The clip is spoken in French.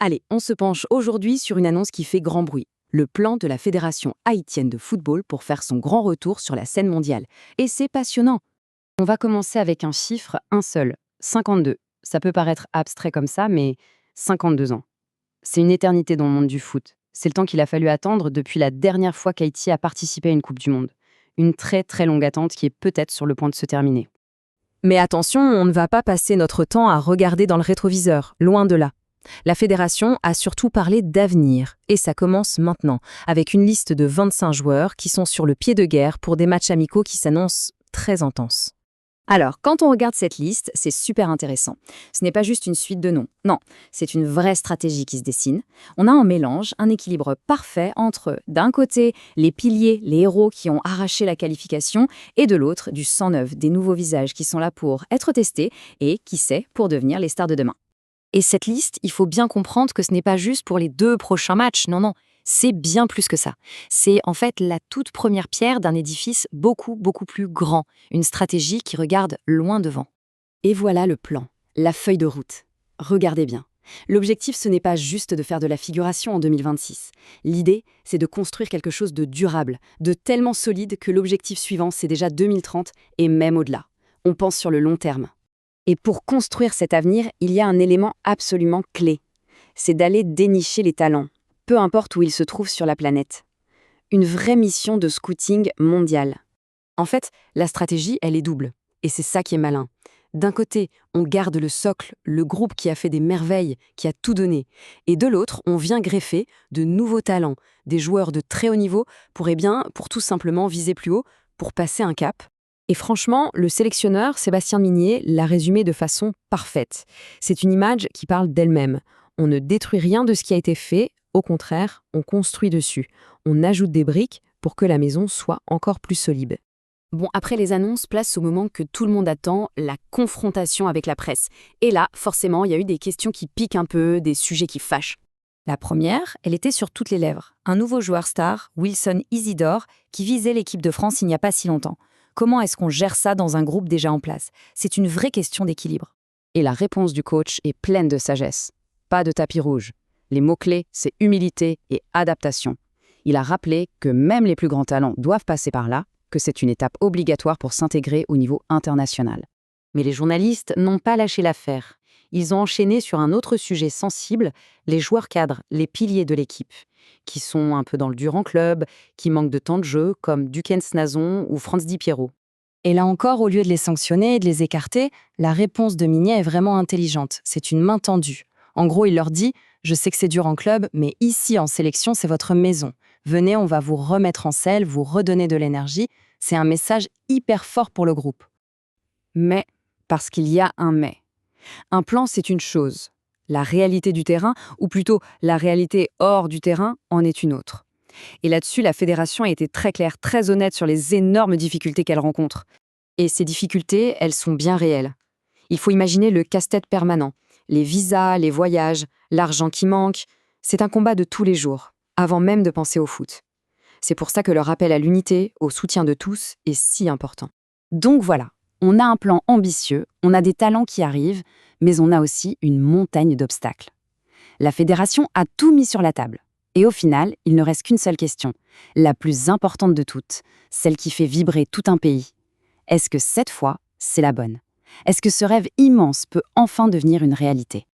Allez, on se penche aujourd'hui sur une annonce qui fait grand bruit. Le plan de la Fédération haïtienne de football pour faire son grand retour sur la scène mondiale. Et c'est passionnant. On va commencer avec un chiffre, un seul, 52. Ça peut paraître abstrait comme ça, mais 52 ans. C'est une éternité dans le monde du foot. C'est le temps qu'il a fallu attendre depuis la dernière fois qu'Haïti a participé à une Coupe du Monde. Une très très longue attente qui est peut-être sur le point de se terminer. Mais attention, on ne va pas passer notre temps à regarder dans le rétroviseur, loin de là. La fédération a surtout parlé d'avenir, et ça commence maintenant, avec une liste de 25 joueurs qui sont sur le pied de guerre pour des matchs amicaux qui s'annoncent très intenses. Alors, quand on regarde cette liste, c'est super intéressant. Ce n'est pas juste une suite de noms. Non, c'est une vraie stratégie qui se dessine. On a un mélange, un équilibre parfait entre, d'un côté, les piliers, les héros qui ont arraché la qualification, et de l'autre, du sang neuf, des nouveaux visages qui sont là pour être testés et, qui sait, pour devenir les stars de demain. Et cette liste, il faut bien comprendre que ce n'est pas juste pour les 2 prochains matchs, non, c'est bien plus que ça. C'est en fait la toute première pierre d'un édifice beaucoup, beaucoup plus grand, une stratégie qui regarde loin devant. Et voilà le plan, la feuille de route. Regardez bien. L'objectif, ce n'est pas juste de faire de la figuration en 2026. L'idée, c'est de construire quelque chose de durable, de tellement solide que l'objectif suivant, c'est déjà 2030 et même au-delà. On pense sur le long terme. Et pour construire cet avenir, il y a un élément absolument clé. C'est d'aller dénicher les talents, peu importe où ils se trouvent sur la planète. Une vraie mission de scouting mondial. En fait, la stratégie, elle est double. Et c'est ça qui est malin. D'un côté, on garde le socle, le groupe qui a fait des merveilles, qui a tout donné. Et de l'autre, on vient greffer de nouveaux talents, des joueurs de très haut niveau pour tout simplement viser plus haut, pour passer un cap. Et franchement, le sélectionneur, Sébastien Minier, l'a résumé de façon parfaite. C'est une image qui parle d'elle-même. On ne détruit rien de ce qui a été fait, au contraire, on construit dessus. On ajoute des briques pour que la maison soit encore plus solide. Bon, après les annonces, place au moment que tout le monde attend, la confrontation avec la presse. Et là, forcément, il y a eu des questions qui piquent un peu, des sujets qui fâchent. La première, elle était sur toutes les lèvres. Un nouveau joueur star, Wilson Isidore, qui visait l'équipe de France il n'y a pas si longtemps. Comment est-ce qu'on gère ça dans un groupe déjà en place? C'est une vraie question d'équilibre. Et la réponse du coach est pleine de sagesse. Pas de tapis rouge. Les mots-clés, c'est humilité et adaptation. Il a rappelé que même les plus grands talents doivent passer par là, que c'est une étape obligatoire pour s'intégrer au niveau international. Mais les journalistes n'ont pas lâché l'affaire. Ils ont enchaîné sur un autre sujet sensible, les joueurs cadres, les piliers de l'équipe, qui sont un peu dans le dur en club, qui manquent de temps de jeu, comme Dukens Nazon ou Franz Di Piero. Et là encore, au lieu de les sanctionner et de les écarter, la réponse de Minier est vraiment intelligente. C'est une main tendue. En gros, il leur dit « Je sais que c'est dur en club, mais ici, en sélection, c'est votre maison. Venez, on va vous remettre en selle, vous redonner de l'énergie. » C'est un message hyper fort pour le groupe. Mais, parce qu'il y a un mais. Un plan, c'est une chose. La réalité du terrain, ou plutôt la réalité hors du terrain, en est une autre. Et là-dessus, la fédération a été très claire, très honnête sur les énormes difficultés qu'elle rencontre. Et ces difficultés, elles sont bien réelles. Il faut imaginer le casse-tête permanent. Les visas, les voyages, l'argent qui manque. C'est un combat de tous les jours, avant même de penser au foot. C'est pour ça que le rappel à l'unité, au soutien de tous, est si important. Donc voilà, on a un plan ambitieux, on a des talents qui arrivent, mais on a aussi une montagne d'obstacles. La fédération a tout mis sur la table. Et au final, il ne reste qu'une seule question, la plus importante de toutes, celle qui fait vibrer tout un pays. Est-ce que cette fois, c'est la bonne? Est-ce que ce rêve immense peut enfin devenir une réalité?